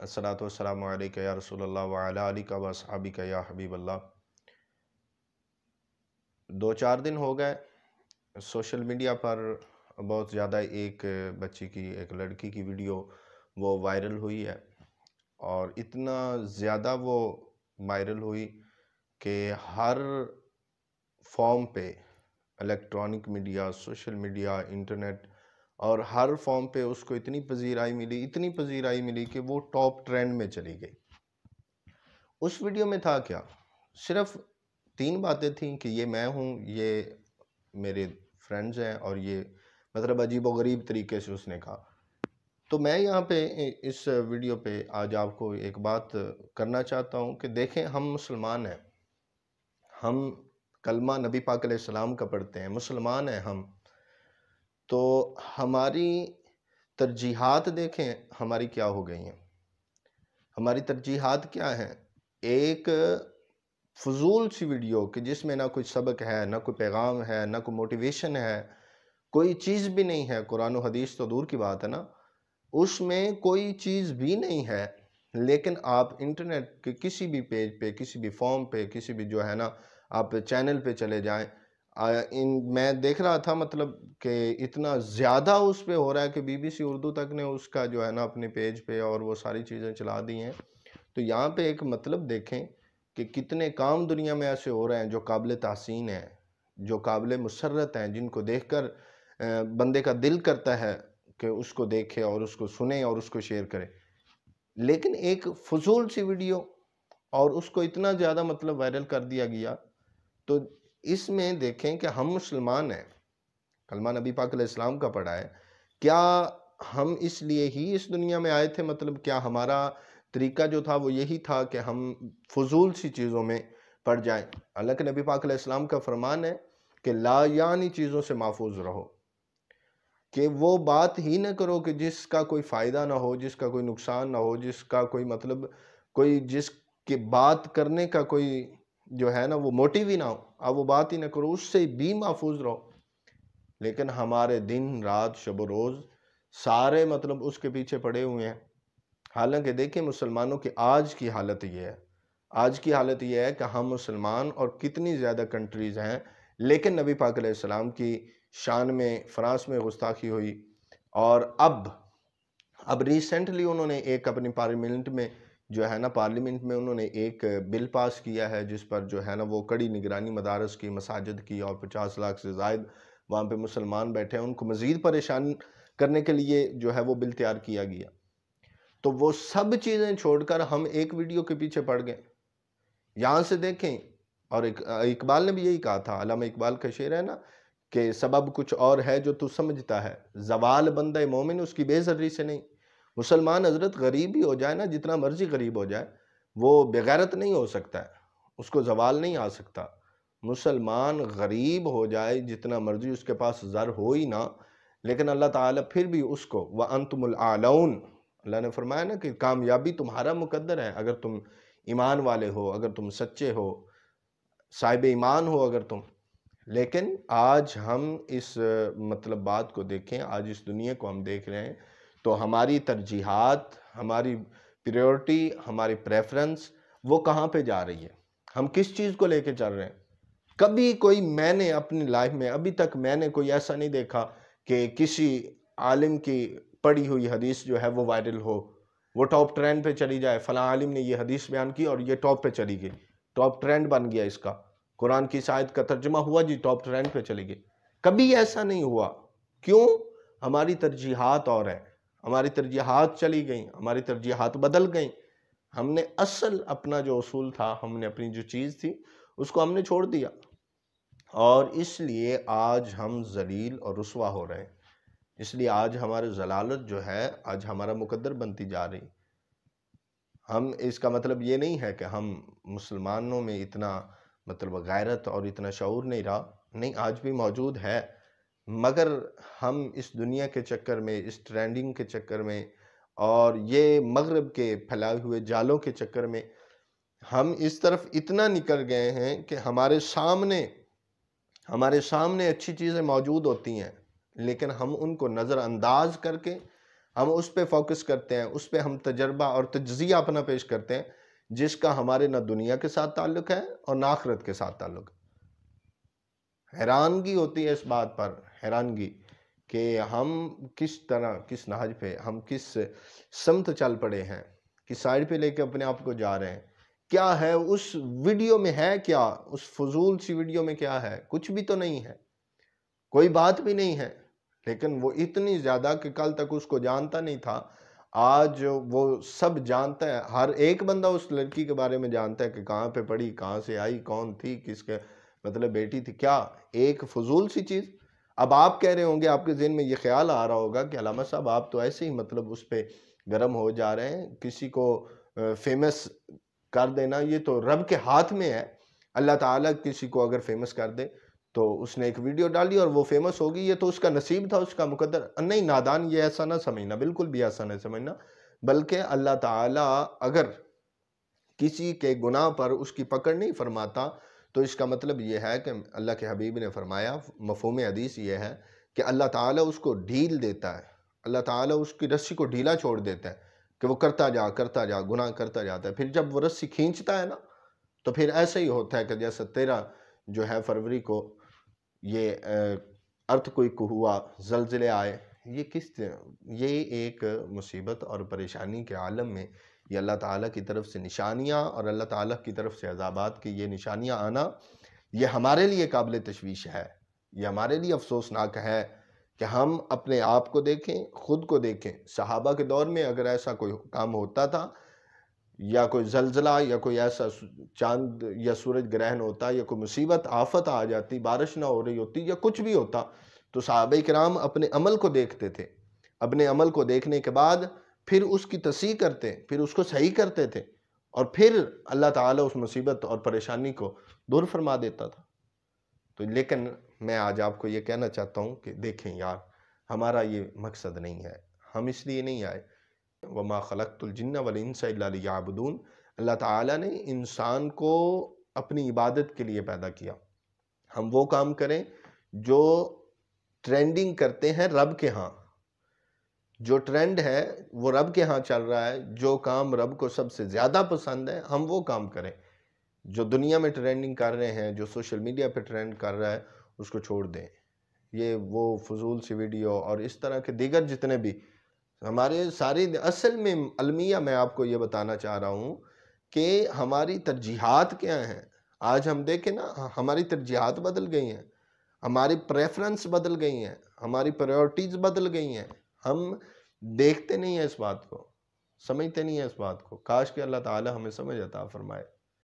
الصلاۃ والسلام علیکہ یا رسول اللہ وعلی آلکہ و اصحابکہ یا حبیب اللہ۔ 2-4 دن ہو گئے سوشل میڈیا پر بہت زیادہ ایک بچی کی، ایک لڑکی کی ویڈیو وہ وائرل ہوئی ہے، اور اتنا زیادہ وہ وائرل ہوئی کہ ہر فارم پہ، electronic media, social media, internet, اور ہر فارم پہ اس کو اتنی پذیرائی ملی کہ وہ ٹاپ ٹرینڈ میں چلی گئی۔ اس ویڈیو میں تھا کیا؟ صرف 3 باتیں تھیں کہ یہ میں ہوں، یہ میرے فرینڈز ہیں، اور یہ مطلب عجیب و غریب طریقے سے اس نے کہا۔ تو میں یہاں پہ اس ویڈیو پہ آج آپ کو ایک بات کرنا چاہتا ہوں کہ دیکھیں، ہم مسلمان ہیں، ہم کلمہ نبی پاک علیہ السلام کا پڑھتے ہیں، مسلمان ہیں ہم، تو ہماری ترجیحات دیکھیں ہماری کیا ہو گئی ہیں۔ ہماری ترجیحات کیا ہیں؟ ایک فضول سی ویڈیو کہ جس میں نہ کوئی سبق ہے، نہ کوئی پیغام ہے، نہ کوئی موٹیویشن ہے، کوئی چیز بھی نہیں ہے، قرآن و حدیث تو دور کی بات ہے نا، اس میں کوئی چیز بھی نہیں ہے، لیکن آپ انٹرنیٹ کے کسی بھی پیج پہ، کسی بھی فارم پہ، کسی بھی جو ہے نا، آپ چینل پہ چلے جائیں، میں دیکھ رہا تھا مطلب کہ اتنا زیادہ اس پہ ہو رہا ہے کہ BBC اردو تک نے اس کا جو ہے نا اپنے پیج پہ اور وہ ساری چیزیں چلا دی ہیں۔ تو یہاں پہ ایک مطلب دیکھیں کہ کتنے کام دنیا میں ایسے ہو رہے ہیں جو قابل تحسین ہیں، جو قابل مسرت ہیں، جن کو دیکھ کر بندے کا دل کرتا ہے کہ اس کو دیکھے اور اس کو سنے اور اس کو شیئر کرے، لیکن ایک فضول سی ویڈیو، اور اس کو اتنا زیادہ مطلب وائرل کر دیا گیا۔ تو اس میں دیکھیں کہ ہم مسلمان ہیں، کلمہ نبی پاک علیہ السلام کا پڑھا ہے، کیا ہم اس لیے ہی اس دنیا میں آئے تھے؟ مطلب کیا ہمارا طریقہ جو تھا وہ یہی تھا کہ ہم فضول سی چیزوں میں پڑ جائیں؟ اللہ کے نبی پاک علیہ السلام کا فرمان ہے کہ لا یعنی چیزوں سے محفوظ رہو، کہ وہ بات ہی نہ کرو کہ جس کا کوئی فائدہ نہ ہو، جس کا کوئی نقصان نہ ہو، جس کا کوئی مطلب جس کی بات کرنے کا کوئی جو ہے نا وہ موٹیو ہی نہ ہو، آپ وہ بات ہی نہ کرو، اس سے بھی محفوظ رہو۔ لیکن ہمارے دن رات شب و روز سارے مطلب اس کے پیچھے پڑے ہوئے ہیں۔ حالانکہ دیکھیں مسلمانوں کی آج کی حالت یہ ہے کہ ہم مسلمان اور کتنی زیادہ کنٹریز ہیں، لیکن نبی پاک علیہ السلام کی شان میں فرانس میں گستاخی ہوئی، اور اب ریسنٹلی انہوں نے ایک اپنی پارلیمنٹ میں جو ہے نا انہوں نے ایک بل پاس کیا ہے جس پر جو ہے نا وہ کڑی نگرانی مدارس کی، مساجد کی، اور 50 لاکھ سے زائد وہاں پہ مسلمان بیٹھے ہیں، ان کو مزید پریشان کرنے کے لیے جو ہے وہ بل تیار کیا گیا۔ تو وہ سب چیزیں چھوڑ کر ہم ایک ویڈیو کے پیچھے پڑ گئے۔ یہاں سے دیکھیں، اور اقبال نے بھی یہی کہا تھا، علامہ اقبال کا شعر ہے نا کہ سبب کچھ اور ہے جو تو سمجھتا ہے، زوال بندہ مومن اس کی بے ضرری سے نہیں۔ مسلمان حضرت غریب ہی ہو جائے نا، جتنا مرضی غریب ہو جائے، وہ بغیرت نہیں ہو سکتا ہے، اس کو زوال نہیں آ سکتا۔ مسلمان غریب ہو جائے جتنا مرضی اس کے پاس زر ہو ہی نہ، لیکن اللہ تعالیٰ پھر بھی اس کو وَأَنْتُمُ الْأَعْلَوْنَ، اللہ نے فرمایا نا کہ کامیابی تمہارا مقدر ہے اگر تم ایمان والے ہو، اگر تم سچے ہو، صاحب ایمان ہو اگر تم۔ لیکن آج ہم اس مطلب بات کو دیکھیں، آج اس دنیا کو ہم دیکھ رہے ہیں، تو ہماری ترجیحات، ہماری پریورٹی، ہماری پریفرنس وہ کہاں پہ جا رہی ہے؟ ہم کس چیز کو لے کے چل رہے ہیں؟ کبھی میں نے اپنی لائف میں ابھی تک میں نے کوئی ایسا نہیں دیکھا کہ کسی عالم کی پڑھی ہوئی حدیث جو ہے وہ وائرل ہو، وہ ٹاپ ٹرینڈ پہ چلی جائے، فلاں عالم نے یہ حدیث بیان کی اور یہ ٹاپ پہ چلی گئی، ٹاپ ٹرینڈ بن گیا اس کا، قرآن کی آیت کا ترجمہ ہوا جی، ٹاپ ٹرینڈ پہ چلی گئی۔ کبھی ایسا نہیں ہوا۔ کیوں؟ ہماری ترجیحات اور ہیں، ہماری ترجیحات چلی گئیں، ہماری ترجیحات بدل گئیں۔ ہم نے اصل اپنا جو اصول تھا، ہم نے اپنی جو چیز تھی اس کو ہم نے چھوڑ دیا، اور اس لیے آج ہم ذلیل اور رسوا ہو رہے ہیں۔ اس لیے آج ہمارے ضلالت جو ہے آج ہمارا مقدر بنتی جا رہی۔ ہم اس کا مطلب یہ نہیں ہے کہ ہم مسلمانوں میں اتنا مطلب غیرت اور اتنا شعور نہیں رہا، نہیں، آج بھی موجود ہے، مگر ہم اس دنیا کے چکر میں، اس ٹرینڈنگ کے چکر میں، اور یہ مغرب کے پھیلائے ہوئے جالوں کے چکر میں ہم اس طرف اتنا نکل گئے ہیں کہ ہمارے سامنے اچھی چیزیں موجود ہوتی ہیں، لیکن ہم ان کو نظر انداز کر کے ہم اس پہ فوکس کرتے ہیں، اس پہ ہم تجربہ اور تجزیہ اپنا پیش کرتے ہیں، جس کا ہمارے نہ دنیا کے ساتھ تعلق ہے اور نہ آخرت کے ساتھ تعلق ہے۔ حیرانگی ہوتی ہے اس بات پر، حیرانگی کہ ہم کس طرح، کس نہج پہ، ہم کس سمت چل پڑے ہیں، کس سائڈ پہ لے کے اپنے آپ کو جا رہے ہیں۔ کیا ہے اس ویڈیو میں، ہے کیا اس فضول سی ویڈیو میں، کیا ہے؟ کچھ بھی تو نہیں ہے، کوئی بات بھی نہیں ہے، لیکن وہ اتنی زیادہ کہ کل تک اس کو جانتا نہیں تھا، آج وہ سب جانتا ہے۔ ہر ایک بندہ اس لڑکی کے بارے میں جانتا ہے کہ کہاں پہ پڑھی، کہاں سے آئی، کون تھی، کس کے مطلب بیٹی تھی، کیا ایک فضول سی چیز۔ اب آپ کہہ رہے ہوں گے، آپ کے ذہن میں یہ خیال آ رہا ہوگا کہ علامہ صاحب آپ تو ایسے ہی مطلب اس پہ گرم ہو جا رہے ہیں، کسی کو فیمس کر دینا یہ تو رب کے ہاتھ میں ہے۔ اللہ تعالیٰ کسی کو اگر فیمس کر دے تو اس نے ایک ویڈیو ڈالی اور وہ فیمس ہوگی، یہ تو اس کا نصیب تھا، اس کا مقدر۔ نہیں نادان، یہ ایسا نہ سمجھنا، بالکل بھی ایسا نہ سمجھنا، بلکہ اللہ تعالیٰ اگر کسی کے گناہ پر اس کی پکڑ نہیں فرماتا تو اس کا مطلب یہ ہے کہ اللہ کے حبیب نے فرمایا، مفہوم حدیث یہ ہے کہ اللہ تعالیٰ اس کو ڈھیل دیتا ہے، اللہ تعالیٰ اس کی رسی کو ڈھیلا چھوڑ دیتا ہے کہ وہ کرتا جا گناہ کرتا جاتا ہے۔ پھر جب وہ رسی کھینچتا ہے نا تو پھر ایسا ہی ہوتا ہے کہ جیسے 13 جو ہے فروری کو یہ ارتھکوئک ہوا، زلزلے آئے، یہ ایک مصیبت اور پریشانی کے عالم میں یہ اللہ تعالیٰ کی طرف سے نشانیاں اور اللہ تعالیٰ کی طرف سے عذابات کی یہ نشانیاں آنا، یہ ہمارے لیے قابل تشویش ہے، یہ ہمارے لیے افسوسناک ہے کہ ہم اپنے آپ کو دیکھیں، خود کو دیکھیں۔ صحابہ کے دور میں اگر ایسا کوئی کام ہوتا تھا، یا کوئی زلزلہ یا کوئی ایسا چاند یا سورج گرہن ہوتا یا کوئی مصیبت آفت آ جاتی، بارش نہ ہو رہی ہوتی یا کچھ بھی ہوتا، تو صحابہ کرام اپنے عمل کو دیکھتے تھے، اپنے عمل کو دیکھنے کے بعد پھر اس کی تصحیح کرتے، پھر اس کو صحیح کرتے تھے، اور پھر اللہ تعالیٰ اس مصیبت اور پریشانی کو دور فرما دیتا تھا۔ تو لیکن میں آج آپ کو یہ کہنا چاہتا ہوں کہ دیکھیں یار، ہمارا یہ مقصد نہیں ہے، ہم اس لیے نہیں آئے۔ وَمَا خَلَقْتُ الْجِنَّ وَالْإِنسَ إِلَّا لِيَعْبُدُونَ، اللہ تعالیٰ نے انسان کو اپنی عبادت کے لیے پیدا کیا۔ ہم وہ کام کریں جو ٹرینڈنگ کرتے ہیں رب کے ہاں، جو ٹرینڈ ہے وہ رب کے ہاں چل رہا ہے، جو کام رب کو سب سے زیادہ پسند ہے ہم وہ کام کریں۔ جو دنیا میں ٹرینڈنگ کر رہے ہیں، جو سوشل میڈیا پہ ٹرینڈ کر رہا ہے، اس کو چھوڑ دیں۔ یہ وہ فضول سی ویڈیو اور اس طرح کے دیگر جتنے بھی ہمارے سارے، اصل میں المیہ میں آپ کو یہ بتانا چاہ رہا ہوں کہ ہماری ترجیحات کیا ہیں۔ آج ہم دیکھیں نا، ہماری ترجیحات بدل گئی ہیں، ہماری پریفرنس بدل گئی ہیں، ہماری پریورٹیز بدل گئی ہیں۔ ہم دیکھتے نہیں ہیں اس بات کو، سمجھتے نہیں ہیں اس بات کو۔ کاش کہ اللہ تعالی ہمیں سمجھ عطا فرمائے۔